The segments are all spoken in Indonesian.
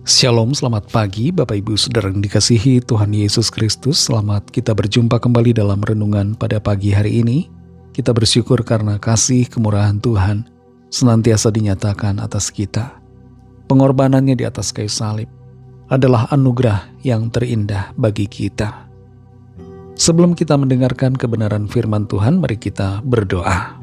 Shalom, selamat pagi Bapak Ibu Saudara yang dikasihi Tuhan Yesus Kristus. Selamat kita berjumpa kembali dalam renungan pada pagi hari ini. Kita bersyukur karena kasih kemurahan Tuhan senantiasa dinyatakan atas kita. Pengorbanannya di atas kayu salib adalah anugerah yang terindah bagi kita. Sebelum kita mendengarkan kebenaran firman Tuhan, mari kita berdoa.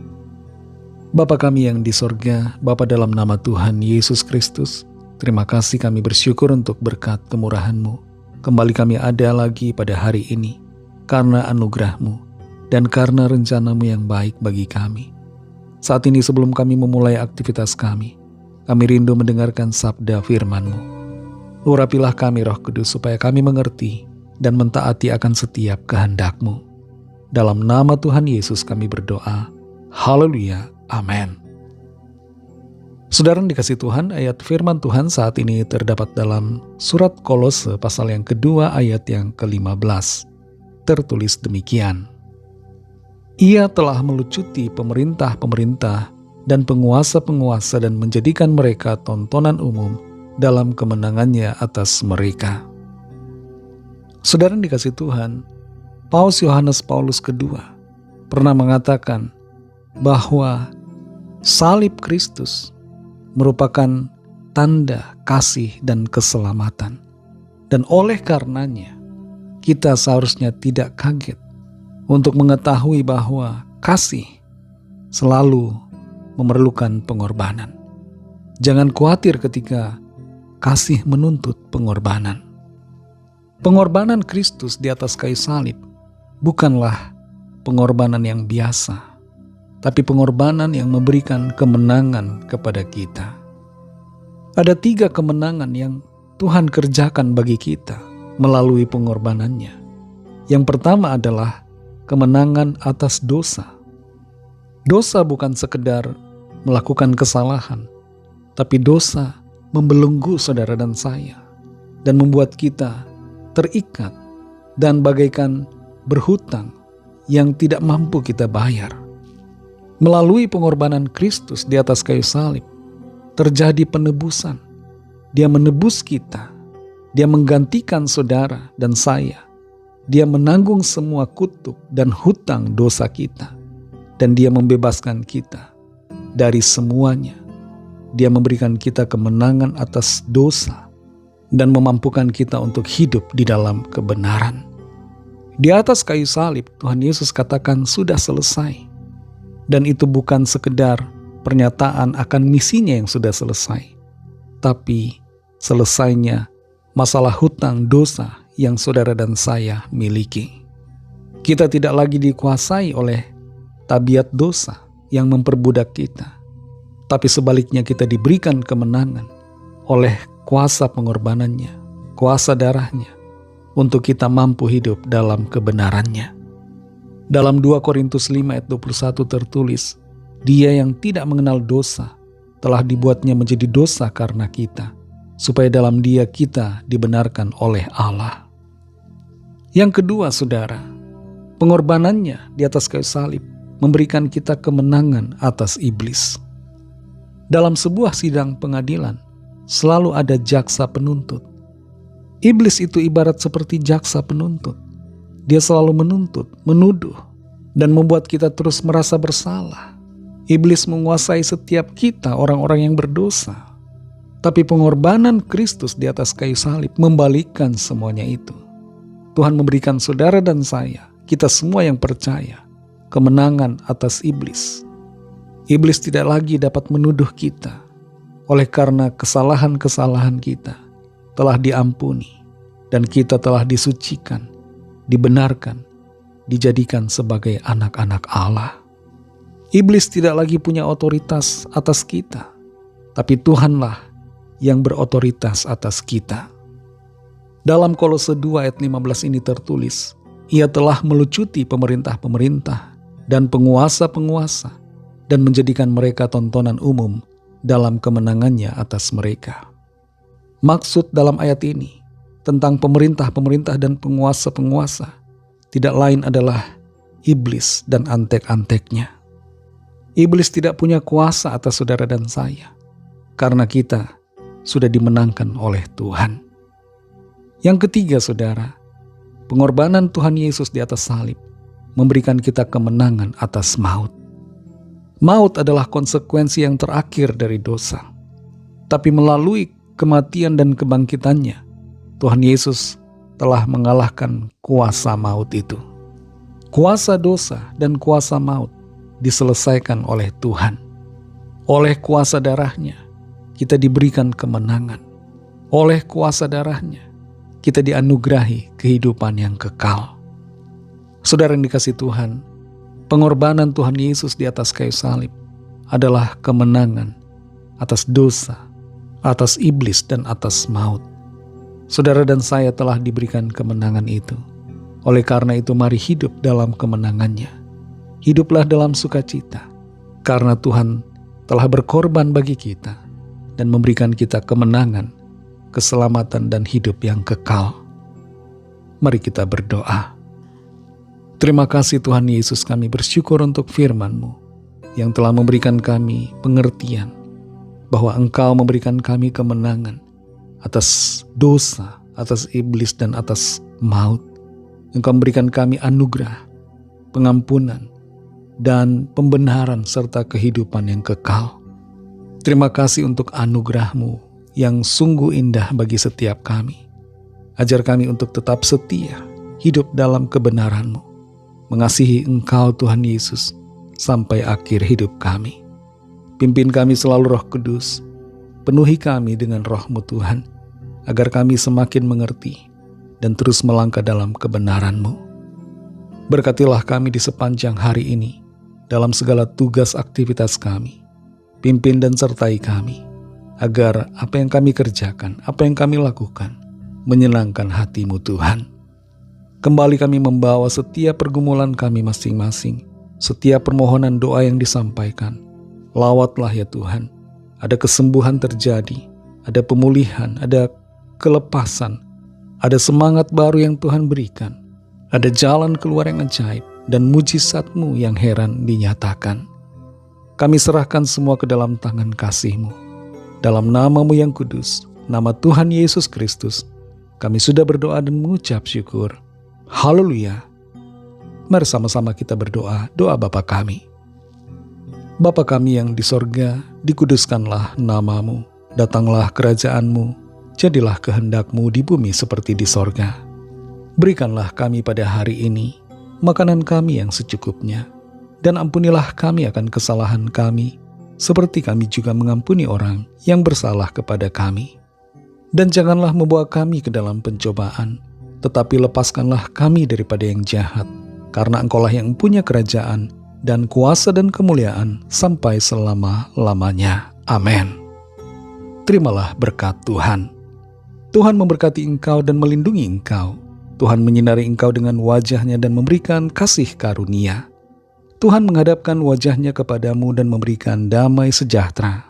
Bapa kami yang di sorga, Bapa dalam nama Tuhan Yesus Kristus, terima kasih kami bersyukur untuk berkat kemurahan-Mu. Kembali kami ada lagi pada hari ini karena anugerah-Mu dan karena rencana-Mu yang baik bagi kami. Saat ini sebelum kami memulai aktivitas kami rindu mendengarkan sabda firman-Mu. Urapilah kami Roh Kudus supaya kami mengerti dan mentaati akan setiap kehendak-Mu. Dalam nama Tuhan Yesus kami berdoa. Haleluya. Amin. Saudara yang dikasih Tuhan, ayat firman Tuhan saat ini terdapat dalam surat Kolose pasal yang kedua ayat yang ke-15. Tertulis demikian. Ia telah melucuti pemerintah-pemerintah dan penguasa-penguasa dan menjadikan mereka tontonan umum dalam kemenangannya atas mereka. Saudara yang dikasih Tuhan, Paus Yohanes Paulus II pernah mengatakan bahwa salib Kristus merupakan tanda kasih dan keselamatan. Dan oleh karenanya, kita seharusnya tidak kaget untuk mengetahui bahwa kasih selalu memerlukan pengorbanan. Jangan khawatir ketika kasih menuntut pengorbanan. Pengorbanan Kristus di atas kayu salib bukanlah pengorbanan yang biasa, tapi pengorbanan yang memberikan kemenangan kepada kita. Ada 3 kemenangan yang Tuhan kerjakan bagi kita melalui pengorbanannya. Yang pertama adalah kemenangan atas dosa. Dosa bukan sekedar melakukan kesalahan, tapi dosa membelenggu saudara dan saya dan membuat kita terikat dan bagaikan berhutang yang tidak mampu kita bayar. Melalui pengorbanan Kristus di atas kayu salib, terjadi penebusan. Dia menebus kita. Dia menggantikan saudara dan saya. Dia menanggung semua kutuk dan hutang dosa kita. Dan dia membebaskan kita dari semuanya. Dia memberikan kita kemenangan atas dosa dan memampukan kita untuk hidup di dalam kebenaran. Di atas kayu salib, Tuhan Yesus katakan sudah selesai. Dan itu bukan sekedar pernyataan akan misinya yang sudah selesai, tapi selesainya masalah hutang dosa yang saudara dan saya miliki. Kita tidak lagi dikuasai oleh tabiat dosa yang memperbudak kita, tapi sebaliknya kita diberikan kemenangan oleh kuasa pengorbanannya, kuasa darahnya, untuk kita mampu hidup dalam kebenarannya. Dalam 2 Korintus 5 ayat 21 tertulis, Dia yang tidak mengenal dosa telah dibuatnya menjadi dosa karena kita, supaya dalam Dia kita dibenarkan oleh Allah. Yang kedua, saudara, pengorbanannya di atas kayu salib memberikan kita kemenangan atas iblis. Dalam sebuah sidang pengadilan, selalu ada jaksa penuntut. Iblis itu ibarat seperti jaksa penuntut. Dia selalu menuntut, menuduh, dan membuat kita terus merasa bersalah. Iblis menguasai setiap kita, orang-orang yang berdosa. Tapi pengorbanan Kristus di atas kayu salib membalikkan semuanya itu. Tuhan memberikan saudara dan saya, kita semua yang percaya, kemenangan atas iblis. Iblis tidak lagi dapat menuduh kita, oleh karena kesalahan-kesalahan kita telah diampuni, dan kita telah disucikan, dibenarkan, dijadikan sebagai anak-anak Allah. Iblis tidak lagi punya otoritas atas kita, tapi Tuhanlah yang berotoritas atas kita. Dalam Kolose 2 ayat 15 ini tertulis, Ia telah melucuti pemerintah-pemerintah dan penguasa-penguasa dan menjadikan mereka tontonan umum dalam kemenangannya atas mereka. Maksud dalam ayat ini tentang pemerintah-pemerintah dan penguasa-penguasa tidak lain adalah iblis dan antek-anteknya. Iblis tidak punya kuasa atas saudara dan saya, karena kita sudah dimenangkan oleh Tuhan. Yang ketiga, saudara, pengorbanan Tuhan Yesus di atas salib memberikan kita kemenangan atas maut. Maut adalah konsekuensi yang terakhir dari dosa. Tapi melalui kematian dan kebangkitannya, Tuhan Yesus telah mengalahkan kuasa maut itu. Kuasa dosa dan kuasa maut diselesaikan oleh Tuhan. Oleh kuasa darahnya, kita diberikan kemenangan. Oleh kuasa darahnya, kita dianugerahi kehidupan yang kekal. Saudara yang dikasihi Tuhan, pengorbanan Tuhan Yesus di atas kayu salib adalah kemenangan atas dosa, atas iblis, dan atas maut. Saudara dan saya telah diberikan kemenangan itu. Oleh karena itu, mari hidup dalam kemenangannya. Hiduplah dalam sukacita, karena Tuhan telah berkorban bagi kita dan memberikan kita kemenangan, keselamatan, dan hidup yang kekal. Mari kita berdoa. Terima kasih Tuhan Yesus, kami bersyukur untuk firman-Mu yang telah memberikan kami pengertian bahwa Engkau memberikan kami kemenangan atas dosa, atas iblis, dan atas maut. Engkau memberikan kami anugerah, pengampunan, dan pembenaran serta kehidupan yang kekal. Terima kasih untuk anugerah-Mu yang sungguh indah bagi setiap kami. Ajar kami untuk tetap setia, hidup dalam kebenaran-Mu, mengasihi Engkau Tuhan Yesus sampai akhir hidup kami. Pimpin kami selalu Roh Kudus, penuhi kami dengan Roh-Mu Tuhan, agar kami semakin mengerti dan terus melangkah dalam kebenaran-Mu. Berkatilah kami di sepanjang hari ini, dalam segala tugas aktivitas kami. Pimpin dan sertai kami, agar apa yang kami kerjakan, apa yang kami lakukan, menyenangkan hati-Mu Tuhan. Kembali kami membawa setiap pergumulan kami masing-masing, setiap permohonan doa yang disampaikan. Lawatlah ya Tuhan, ada kesembuhan terjadi, ada pemulihan, ada kelepasan, ada semangat baru yang Tuhan berikan, ada jalan keluar yang ajaib, dan mujizat-Mu yang heran dinyatakan. Kami serahkan semua ke dalam tangan kasih-Mu. Dalam nama-Mu yang kudus, nama Tuhan Yesus Kristus, kami sudah berdoa dan mengucap syukur. Haleluya. Mari sama-sama kita berdoa, doa Bapa kami. Bapa kami yang di sorga, dikuduskanlah nama-Mu, datanglah kerajaan-Mu, jadilah kehendak-Mu di bumi seperti di sorga. Berikanlah kami pada hari ini makanan kami yang secukupnya, dan ampunilah kami akan kesalahan kami, seperti kami juga mengampuni orang yang bersalah kepada kami. Dan janganlah membawa kami ke dalam pencobaan, tetapi lepaskanlah kami daripada yang jahat, karena Engkaulah yang punya kerajaan dan kuasa dan kemuliaan sampai selama-lamanya. Amin. Terimalah berkat Tuhan. Tuhan memberkati engkau dan melindungi engkau. Tuhan menyinari engkau dengan wajah-Nya dan memberikan kasih karunia. Tuhan menghadapkan wajah-Nya kepadamu dan memberikan damai sejahtera.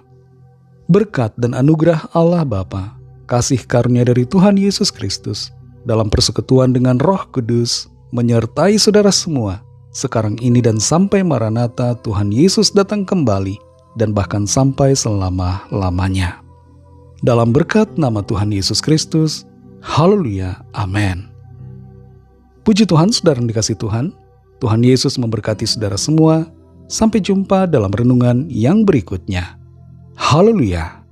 Berkat dan anugerah Allah Bapa, kasih karunia dari Tuhan Yesus Kristus, dalam persekutuan dengan Roh Kudus, menyertai saudara semua, sekarang ini dan sampai Maranatha Tuhan Yesus datang kembali, dan bahkan sampai selama-lamanya. Dalam berkat nama Tuhan Yesus Kristus, haleluya, amin. Puji Tuhan, saudara yang dikasihi Tuhan, Tuhan Yesus memberkati saudara semua. Sampai jumpa dalam renungan yang berikutnya. Haleluya.